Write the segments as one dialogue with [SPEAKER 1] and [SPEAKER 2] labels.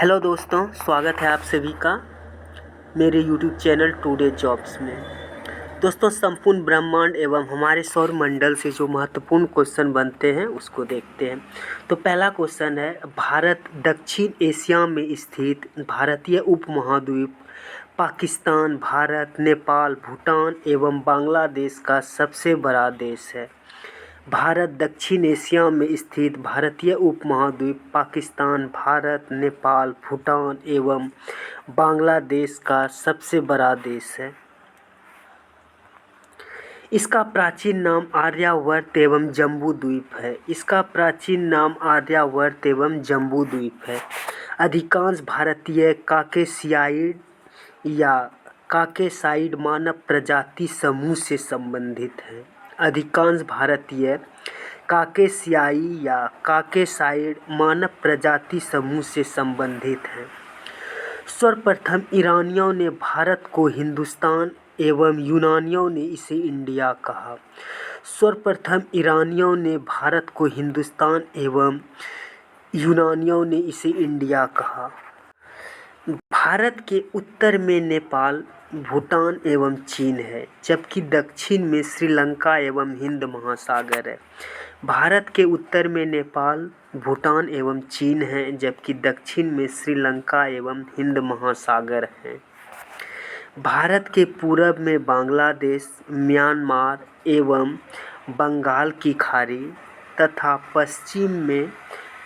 [SPEAKER 1] Hello दोस्तों, स्वागत है आप सभी का मेरे यूट्यूब चैनल टुडे जॉब्स में। दोस्तों, संपूर्ण ब्रह्मांड एवं हमारे सौर मंडल से जो महत्वपूर्ण क्वेश्चन बनते हैं उसको देखते हैं। तो पहला क्वेश्चन है, भारत दक्षिण एशिया में स्थित भारतीय उपमहाद्वीप पाकिस्तान, भारत, नेपाल, भूटान एवं बांग्लादेश का सबसे बड़ा देश है। भारत दक्षिण एशिया में स्थित भारतीय उपमहाद्वीप पाकिस्तान, भारत, नेपाल, भूटान एवं बांग्लादेश का सबसे बड़ा देश है। इसका प्राचीन नाम आर्यावर्त एवं जम्बूद्वीप है। इसका प्राचीन नाम आर्यावर्त एवं जम्बूद्वीप है। अधिकांश भारतीय काकेशियाइड या काकेसाइड मानव प्रजाति समूह से संबंधित हैं। अधिकांश भारतीय काकेशियाई या काकेसाइड मानव प्रजाति समूह से संबंधित हैं। सर्वप्रथम ईरानियों ने भारत को हिंदुस्तान एवं यूनानियों ने इसे इंडिया कहा। सर्वप्रथम ईरानियों ने भारत को हिंदुस्तान एवं यूनानियों ने इसे इंडिया कहा। भारत के उत्तर में नेपाल, भूटान एवं चीन है, जबकि दक्षिण में श्रीलंका एवं हिंद महासागर है। भारत के उत्तर में नेपाल, भूटान एवं चीन है, जबकि दक्षिण में श्रीलंका एवं हिंद महासागर है। भारत के पूरब में बांग्लादेश, म्यांमार एवं बंगाल की खाड़ी तथा पश्चिम में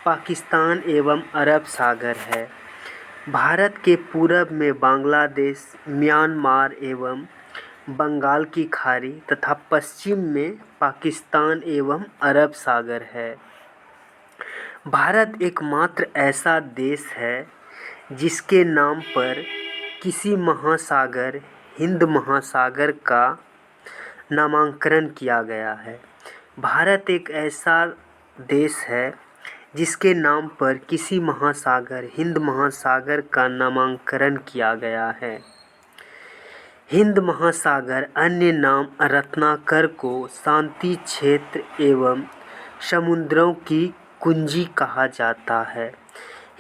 [SPEAKER 1] पाकिस्तान एवं अरब सागर है। भारत के पूरब में बांग्लादेश, म्यांमार एवं बंगाल की खाड़ी तथा पश्चिम में पाकिस्तान एवं अरब सागर है। भारत एकमात्र ऐसा देश है जिसके नाम पर किसी महासागर, हिंद महासागर का नामकरण किया गया है। भारत एक ऐसा देश है जिसके नाम पर किसी महासागर, हिंद महासागर का नामकरण किया गया है। हिंद महासागर अन्य नाम रत्नाकर को शांति क्षेत्र एवं समुद्रों की कुंजी कहा जाता है।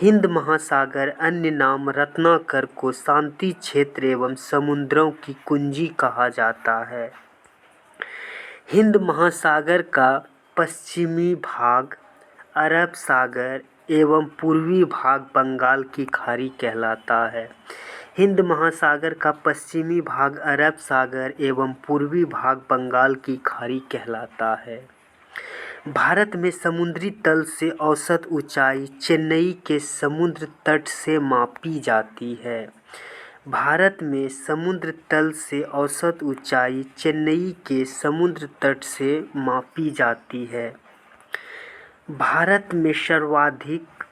[SPEAKER 1] हिंद महासागर अन्य नाम रत्नाकर को शांति क्षेत्र एवं समुद्रों की कुंजी कहा जाता है। हिंद महासागर का पश्चिमी भाग अरब सागर एवं पूर्वी भाग बंगाल की खाड़ी कहलाता है। हिंद महासागर का पश्चिमी भाग अरब सागर एवं पूर्वी भाग बंगाल की खाड़ी कहलाता है। भारत में समुद्री तल से औसत ऊंचाई चेन्नई के समुद्र तट से मापी जाती है। भारत में समुद्र तल से औसत ऊंचाई चेन्नई के समुद्र तट से मापी जाती है। भारत में सर्वाधिक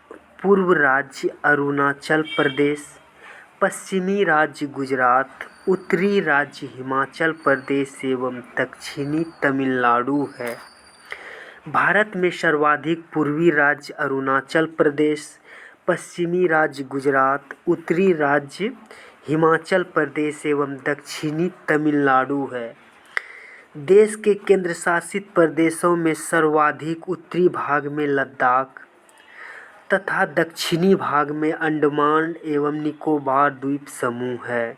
[SPEAKER 1] पूर्व राज्य अरुणाचल प्रदेश, पश्चिमी राज्य गुजरात, उत्तरी राज्य हिमाचल प्रदेश एवं दक्षिणी तमिलनाडु है। भारत में सर्वाधिक पूर्वी राज्य अरुणाचल प्रदेश, पश्चिमी राज्य गुजरात, उत्तरी राज्य हिमाचल प्रदेश एवं दक्षिणी तमिलनाडु है। देश के केंद्र शासित प्रदेशों में सर्वाधिक उत्तरी भाग में लद्दाख तथा दक्षिणी भाग में अंडमान एवं निकोबार द्वीप समूह है।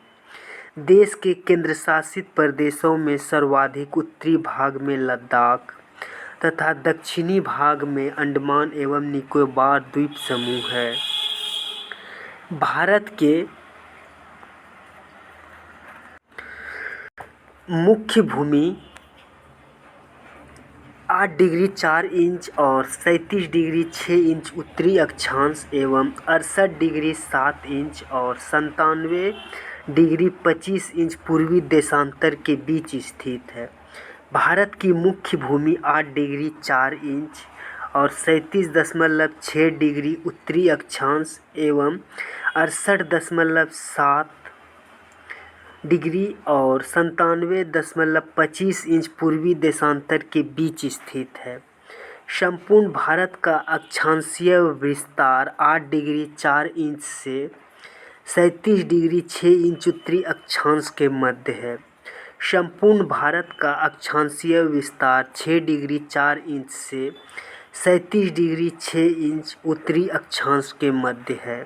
[SPEAKER 1] देश के केंद्र शासित प्रदेशों में सर्वाधिक उत्तरी भाग में लद्दाख तथा दक्षिणी भाग में अंडमान एवं निकोबार द्वीप समूह है। भारत के मुख्य भूमि 8 डिग्री 4 इंच और 37 डिग्री 6 इंच उत्तरी अक्षांश एवं 68 डिग्री 7 इंच और 97 डिग्री 25 इंच पूर्वी देशांतर के बीच स्थित है। भारत की मुख्य भूमि 8 डिग्री 4 इंच और 37.6 डिग्री उत्तरी अक्षांश एवं 68.7 डिग्री और 97.25 इंच पूर्वी देशांतर के बीच स्थित है। संपूर्ण भारत का अक्षांशीय विस्तार 8 डिग्री 4 इंच से 37 डिग्री 6 इंच उत्तरी अक्षांश के मध्य है। संपूर्ण भारत का अक्षांशीय विस्तार 6 डिग्री 4 इंच से 37 डिग्री 6 इंच उत्तरी अक्षांश के मध्य है।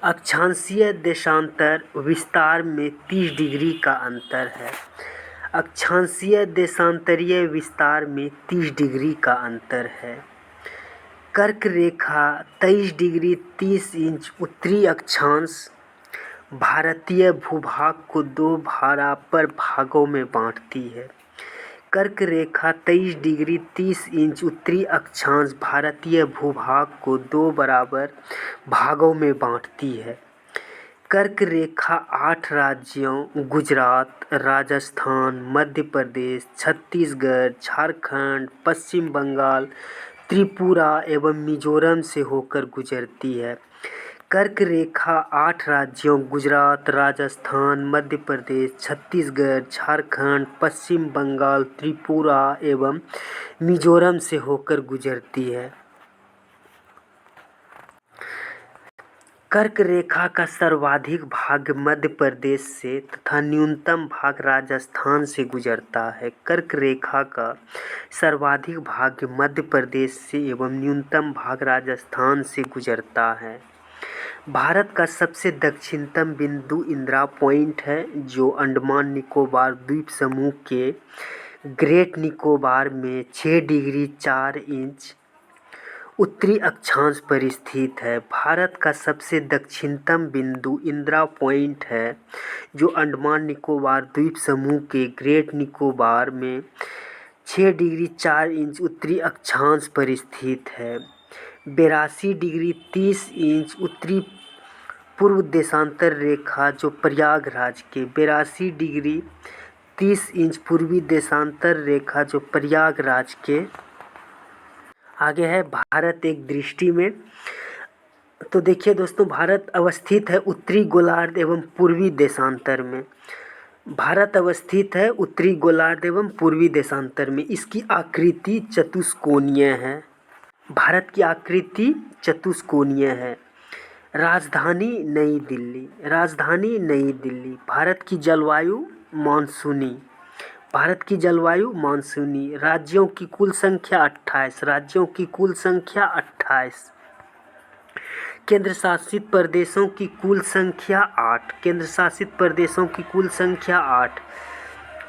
[SPEAKER 1] अक्षांशीय देशांतर विस्तार में 30 डिग्री का अंतर है। अक्षांशीय देशांतरीय विस्तार में 30 डिग्री का अंतर है। कर्क रेखा 23 डिग्री 30 इंच उत्तरी अक्षांश भारतीय भूभाग को 2 बराबर भागों में बांटती है। कर्क रेखा 23 डिग्री 30 इंच उत्तरी अक्षांश भारतीय भूभाग को 2 बराबर भागों में बांटती है। कर्क रेखा 8 राज्यों गुजरात, राजस्थान, मध्य प्रदेश, छत्तीसगढ़, झारखंड, पश्चिम बंगाल, त्रिपुरा एवं मिजोरम से होकर गुजरती है। कर्क रेखा 8 राज्यों गुजरात, राजस्थान, मध्य प्रदेश, छत्तीसगढ़, झारखंड, पश्चिम बंगाल, त्रिपुरा एवं मिजोरम से होकर गुजरती है। कर्क रेखा का सर्वाधिक भाग मध्य प्रदेश से तथा न्यूनतम भाग राजस्थान से गुजरता है। कर्क रेखा का सर्वाधिक भाग मध्य प्रदेश से एवं न्यूनतम भाग राजस्थान से गुजरता है। भारत का सबसे दक्षिणतम बिंदु इंदिरा पॉइंट है, जो अंडमान निकोबार द्वीप समूह के ग्रेट निकोबार में 6 डिग्री 4 इंच उत्तरी अक्षांश पर स्थित है। भारत का सबसे दक्षिणतम बिंदु इंदिरा पॉइंट है, जो अंडमान निकोबार द्वीप समूह के ग्रेट निकोबार में 6 डिग्री 4 इंच उत्तरी अक्षांश पर स्थित है। 82 डिग्री 30 इंच उत्तरी पूर्व देशांतर रेखा जो प्रयागराज के 82 डिग्री 30 इंच पूर्वी देशांतर रेखा जो प्रयागराज के आगे है। भारत एक दृष्टि में तो देखिए दोस्तों, भारत अवस्थित है उत्तरी गोलार्ध एवं पूर्वी देशांतर में। भारत अवस्थित है उत्तरी गोलार्ध एवं पूर्वी देशांतर में। इसकी आकृति चतुष्कोणीय है। भारत की आकृति चतुष्कोणीय है। राजधानी नई दिल्ली। राजधानी नई दिल्ली। भारत की जलवायु मानसूनी। भारत की जलवायु मानसूनी। राज्यों की कुल संख्या 28। राज्यों की कुल संख्या 28। केंद्र शासित प्रदेशों की कुल संख्या 8। केंद्र शासित प्रदेशों की कुल संख्या 8।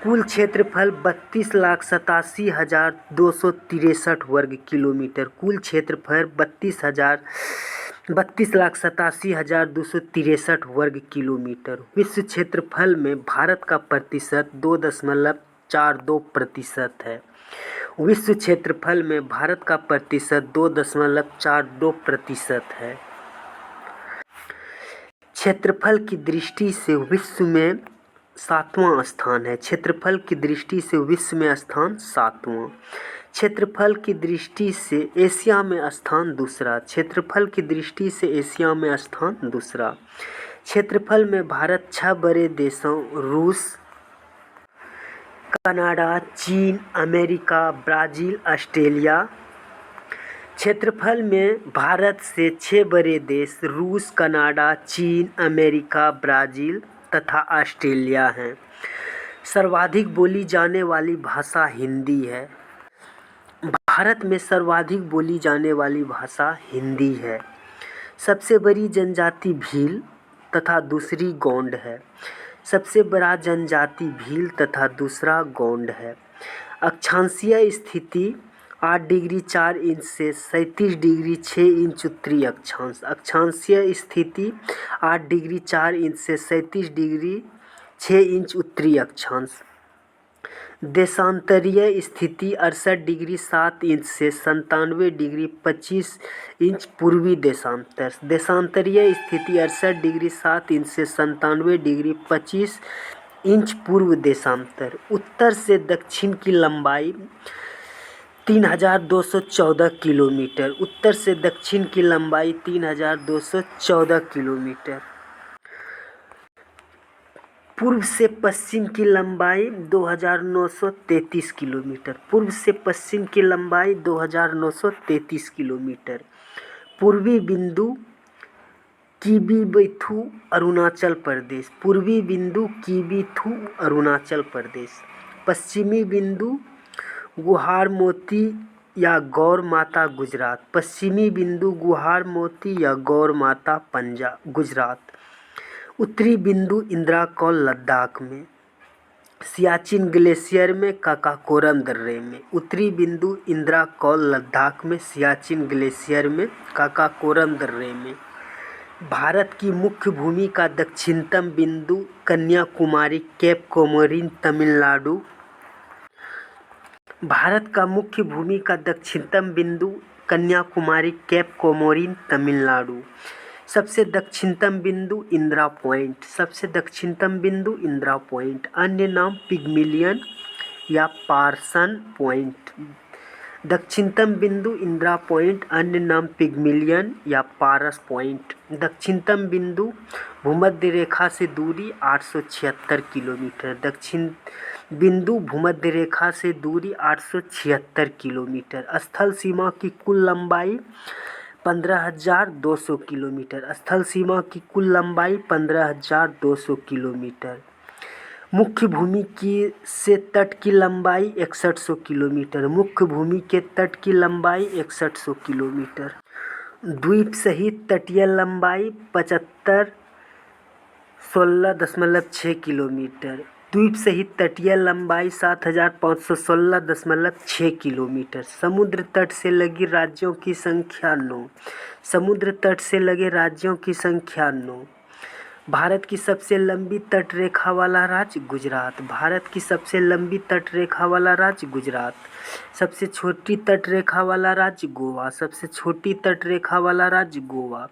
[SPEAKER 1] कुल क्षेत्रफल 32,87,263 वर्ग किलोमीटर। कुल क्षेत्रफल 32,87,263 वर्ग किलोमीटर। विश्व क्षेत्रफल में भारत का प्रतिशत 2.42% है। विश्व क्षेत्रफल में भारत का प्रतिशत 2.42% है। क्षेत्रफल की दृष्टि से विश्व में 7वां स्थान है। क्षेत्रफल की दृष्टि से विश्व में स्थान 7वां। क्षेत्रफल की दृष्टि से एशिया में स्थान दूसरा। क्षेत्रफल की दृष्टि से एशिया में स्थान दूसरा। क्षेत्रफल में भारत 6 बड़े देशों रूस, कनाडा, चीन, अमेरिका, ब्राज़ील, ऑस्ट्रेलिया। क्षेत्रफल में भारत से 6 बड़े देश रूस, कनाडा, चीन, अमेरिका, ब्राज़ील तथा ऑस्ट्रेलिया हैं। सर्वाधिक बोली जाने वाली भाषा हिंदी है। भारत में सर्वाधिक बोली जाने वाली भाषा हिंदी है। सबसे बड़ी जनजाति भील तथा दूसरी गोंड है। सबसे बड़ा जनजाति भील तथा दूसरा गोंड है। अक्षांशीय स्थिति 8 डिग्री 4 इंच से 37 डिग्री 6 इंच उत्तरी अक्षांश। अक्षांशीय स्थिति 8 डिग्री 4 इंच से 37 डिग्री 6 इंच उत्तरी अक्षांश। देशांतरीय स्थिति 68 डिग्री 7 इंच से 97 डिग्री 25 इंच पूर्वी देशांतर। देशांतरीय स्थिति 68 डिग्री 7 इंच से 97 डिग्री 25 इंच पूर्व देशांतर। उत्तर से दक्षिण की लंबाई 3214 किलोमीटर। उत्तर से दक्षिण की लंबाई 3214 किलोमीटर। पूर्व से पश्चिम की लंबाई 2933 किलोमीटर। पूर्व से पश्चिम की लंबाई 2933 किलोमीटर। पूर्वी बिंदु किबीबेथु अरुणाचल प्रदेश। पूर्वी बिंदु किबीथु अरुणाचल प्रदेश। पश्चिमी बिंदु गुहारमोती या गौर माता गुजरात। पश्चिमी बिंदु गुहार मोती या गौर माता पंजाब गुजरात। उत्तरी बिंदु इंदिरा कौल लद्दाख में। सियाचिन ग्लेशियर में काकाकोरम दर्रे में। उत्तरी बिंदु इंदिरा कौल लद्दाख में, सियाचिन ग्लेशियर में, काकाकोरम दर्रे में। भारत की मुख्य भूमि का दक्षिणतम बिंदु कन्याकुमारी, केप कोमोरिन, तमिलनाडु। भारत का मुख्य भूमि का दक्षिणतम बिंदु कन्याकुमारी, केप कोमोरिन, तमिलनाडु। सबसे दक्षिणतम बिंदु इंदिरा पॉइंट। सबसे दक्षिणतम बिंदु इंदिरा पॉइंट। अन्य नाम पिग्मिलियन या पार्सन पॉइंट। दक्षिणतम बिंदु इंदिरा पॉइंट, अन्य नाम पिग्मिलियन या पारस पॉइंट। दक्षिणतम बिंदु भूमध्य रेखा से दूरी 876 किलोमीटर। दक्षिण बिंदु भूमध्य रेखा से दूरी 876 किलोमीटर। स्थल सीमा की कुल लंबाई 15,200 किलोमीटर। स्थल सीमा की कुल लंबाई 15,200 किलोमीटर। मुख्य भूमि की से तट की लंबाई 6100 किलोमीटर। मुख्य भूमि के तट की लंबाई 6100 किलोमीटर। द्वीप सहित तटीय लंबाई 75 16.6 किलोमीटर। द्वीप सहित तटीय लंबाई 7516.6 किलोमीटर। समुद्र तट से लगी राज्यों की संख्या 9। समुद्र तट से लगे राज्यों की संख्या 9। भारत की सबसे लंबी तट रेखा वाला राज्य गुजरात। भारत की सबसे लंबी तट रेखा वाला राज्य गुजरात। सबसे छोटी तट रेखा वाला राज्य गोवा। सबसे छोटी तट रेखा वाला राज्य गोवा।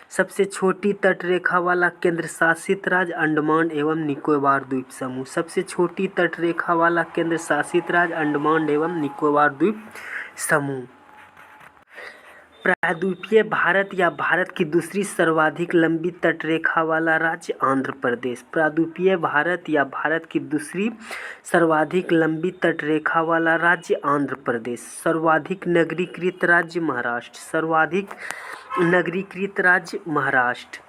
[SPEAKER 1] सबसे छोटी तट रेखा वाला केंद्र शासित राज्य अंडमान एवं निकोबार द्वीप समूह। सबसे छोटी तट रेखा वाला केंद्र शासित राज्य अंडमान एवं निकोबार द्वीप समूह। प्रायद्वीपीय भारत या भारत की दूसरी सर्वाधिक लंबी तटरेखा वाला राज्य आंध्र प्रदेश। प्रायद्वीपीय भारत या भारत की दूसरी सर्वाधिक लंबी तटरेखा वाला राज्य आंध्र प्रदेश। सर्वाधिक नगरीकृत राज्य महाराष्ट्र। सर्वाधिक नगरीकृत राज्य महाराष्ट्र।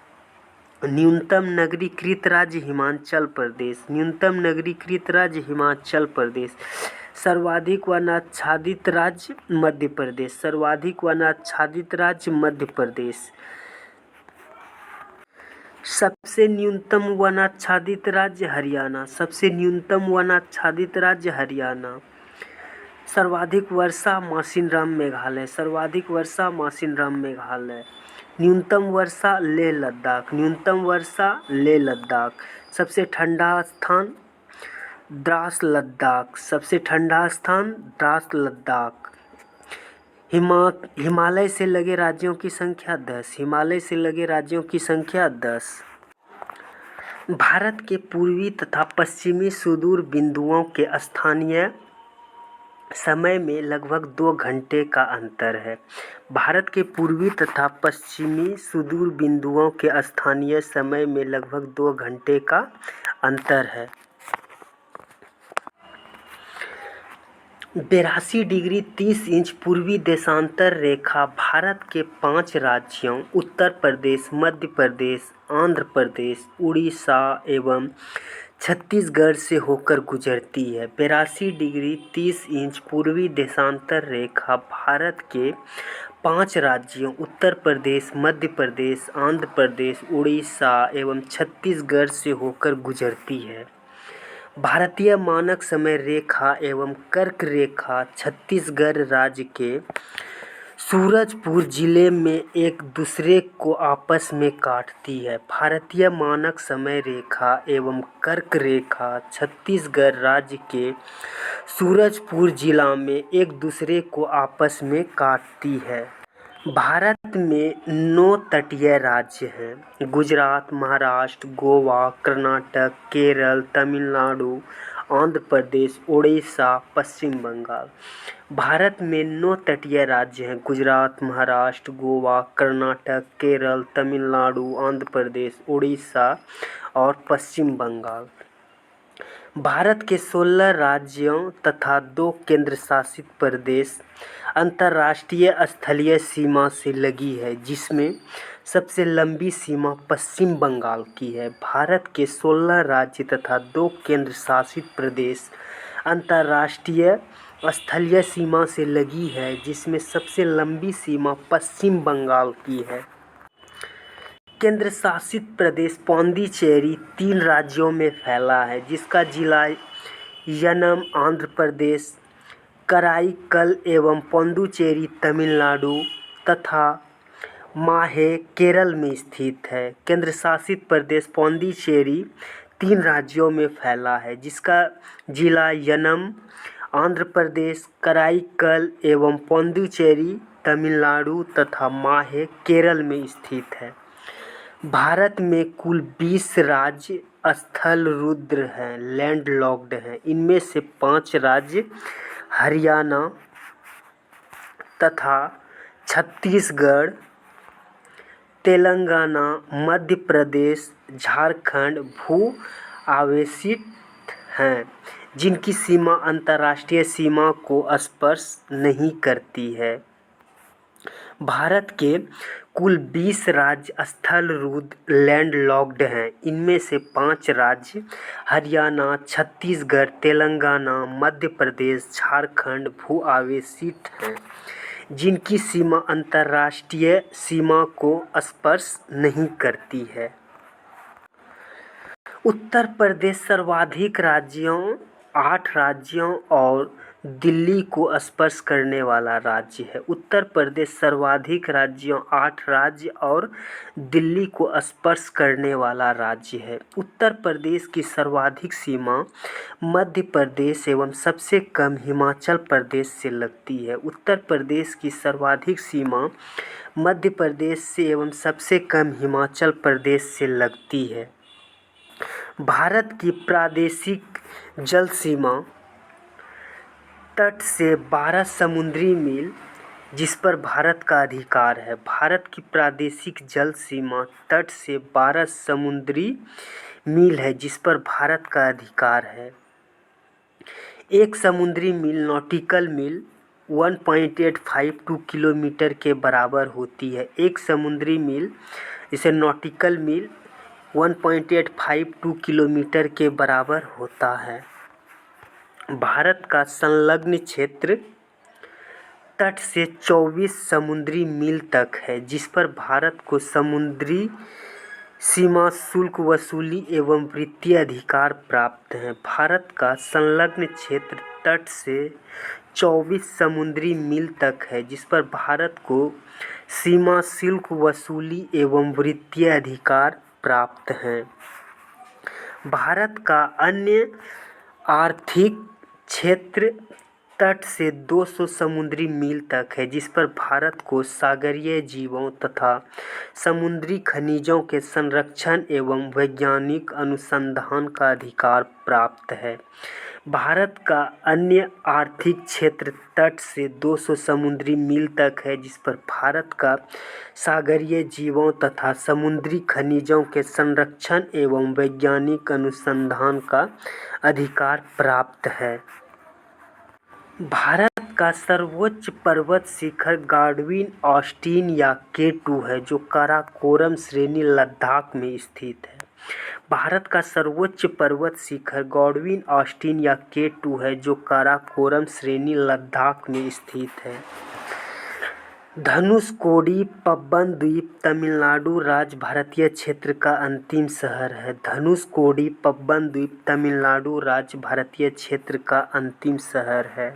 [SPEAKER 1] न्यूनतम नगरीकृत राज्य हिमाचल प्रदेश। न्यूनतम नगरीकृत राज्य हिमाचल प्रदेश। सर्वाधिक वनाच्छादित राज्य मध्य प्रदेश। सर्वाधिक वनाच्छादित राज्य मध्य प्रदेश। सबसे न्यूनतम वनाच्छादित राज्य हरियाणा। सबसे न्यूनतम वनाच्छादित राज्य हरियाणा। सर्वाधिक वर्षा मासिनराम मेघालय। सर्वाधिक वर्षा मासिनराम मेघालय। न्यूनतम वर्षा लेह लद्दाख। न्यूनतम वर्षा लेह लद्दाख। सबसे ठंडा स्थान द्रास लद्दाख। सबसे ठंडा स्थान द्रास लद्दाख। हिमालय से लगे राज्यों की संख्या 10। हिमालय से लगे राज्यों की संख्या 10। भारत के पूर्वी तथा पश्चिमी सुदूर बिंदुओं के स्थानीय समय में लगभग 2 घंटे का अंतर है। भारत के पूर्वी तथा पश्चिमी सुदूर बिंदुओं के स्थानीय समय में लगभग 2 घंटे का अंतर है। 82 डिग्री 30 इंच पूर्वी देशांतर रेखा भारत के 5 राज्यों उत्तर प्रदेश, मध्य प्रदेश, आंध्र प्रदेश, उड़ीसा एवं छत्तीसगढ़ से होकर गुजरती है। 82 डिग्री 30 इंच पूर्वी देशांतर रेखा भारत के 5 राज्यों उत्तर प्रदेश, मध्य प्रदेश, आंध्र प्रदेश, उड़ीसा एवं छत्तीसगढ़ से होकर गुजरती है। भारतीय मानक समय रेखा एवं कर्क रेखा छत्तीसगढ़ राज्य के सूरजपुर जिले में एक दूसरे को आपस में काटती है। भारतीय मानक समय रेखा एवं कर्क रेखा छत्तीसगढ़ राज्य के सूरजपुर जिला में एक दूसरे को आपस में काटती है। भारत में 9 तटीय राज्य हैं: गुजरात, महाराष्ट्र, गोवा, कर्नाटक, केरल, तमिलनाडु, आंध्र प्रदेश, उड़ीसा, पश्चिम बंगाल। भारत में 9 तटीय राज्य हैं: गुजरात, महाराष्ट्र, गोवा, कर्नाटक, केरल, तमिलनाडु, आंध्र प्रदेश, उड़ीसा और पश्चिम बंगाल। भारत के 16 राज्यों तथा 2 केंद्र शासित प्रदेश अंतर्राष्ट्रीय स्थलीय सीमा से लगी है, जिसमें सबसे लंबी सीमा पश्चिम बंगाल की है। भारत के 16 राज्य तथा 2 केंद्र शासित प्रदेश अंतर्राष्ट्रीय स्थलीय सीमा से लगी है, जिसमें सबसे लंबी सीमा पश्चिम बंगाल की है। केंद्र शासित प्रदेश पौंडीचेरी 3 राज्यों में फैला है, जिसका जिला यनम आंध्र प्रदेश, कराईकल एवं पुडुचेरी तमिलनाडु तथा माहे केरल में स्थित है। केंद्र शासित प्रदेश पौंडीचेरी 3 राज्यों में फैला है, जिसका जिला यनम आंध्र प्रदेश, कराईकल एवं पुडुचेरी तमिलनाडु तथा माहे केरल में स्थित है। भारत में कुल 20 राज्य स्थलरुद्र हैं, लैंडलॉक्ड हैं। इनमें से 5 राज्य हरियाणा तथा छत्तीसगढ़, तेलंगाना, मध्य प्रदेश, झारखंड भू आवेशित हैं, जिनकी सीमा अंतर्राष्ट्रीय सीमा को स्पर्श नहीं करती है। भारत के कुल 20 राज्य स्थलरुद्र लैंडलॉक्ड हैं। इनमें से 5 राज्य हरियाणा, छत्तीसगढ़, तेलंगाना, मध्य प्रदेश, झारखंड भू आवेशित हैं, जिनकी सीमा अंतर्राष्ट्रीय सीमा को स्पर्श नहीं करती है। उत्तर प्रदेश सर्वाधिक राज्यों 8 राज्यों और दिल्ली को स्पर्श करने वाला राज्य है। उत्तर प्रदेश सर्वाधिक राज्यों 8 राज्य और दिल्ली को स्पर्श करने वाला राज्य है। उत्तर प्रदेश की सर्वाधिक सीमा मध्य प्रदेश एवं सबसे कम हिमाचल प्रदेश से लगती है। उत्तर प्रदेश की सर्वाधिक सीमा मध्य प्रदेश से एवं सबसे कम हिमाचल प्रदेश से लगती है। भारत की प्रादेशिक जल सीमा तट से 12 समुद्री मील, जिस पर भारत का अधिकार है। भारत की प्रादेशिक जल सीमा तट से 12 समुद्री मील है, जिस पर भारत का अधिकार है। एक समुद्री मील नॉटिकल मील 1.852 किलोमीटर के बराबर होती है। एक समुद्री मील इसे नॉटिकल मील 1.852 किलोमीटर के बराबर होता है। भारत का संलग्न क्षेत्र तट से 24 समुद्री मील तक है, जिस पर भारत को समुद्री सीमा शुल्क वसूली एवं वित्तीय अधिकार प्राप्त है। भारत का संलग्न क्षेत्र तट से 24 समुद्री मील तक है, जिस पर भारत को सीमा शुल्क वसूली एवं वित्तीय अधिकार प्राप्त हैं। भारत का अन्य आर्थिक क्षेत्र तट से 200 समुद्री मील तक है, जिस पर भारत को सागरीय जीवों तथा समुद्री खनिजों के संरक्षण एवं वैज्ञानिक अनुसंधान का अधिकार प्राप्त है। भारत का अन्य आर्थिक क्षेत्र तट से 200 समुद्री मील तक है, जिस पर भारत का सागरीय जीवों तथा समुद्री खनिजों के संरक्षण एवं वैज्ञानिक अनुसंधान का अधिकार प्राप्त है। भारत का सर्वोच्च पर्वत शिखर गॉडविन ऑस्टिन या K2 है, जो काराकोरम श्रेणी लद्दाख में स्थित है। भारत का सर्वोच्च पर्वत शिखर गॉडविन ऑस्टिन या K2 है, जो काराकोरम श्रेणी लद्दाख में स्थित है। धनुषकोडी पबन द्वीप तमिलनाडु राज्य भारतीय क्षेत्र का अंतिम शहर है। धनुषकोडी पबन द्वीप तमिलनाडु राज्य भारतीय क्षेत्र का अंतिम शहर है।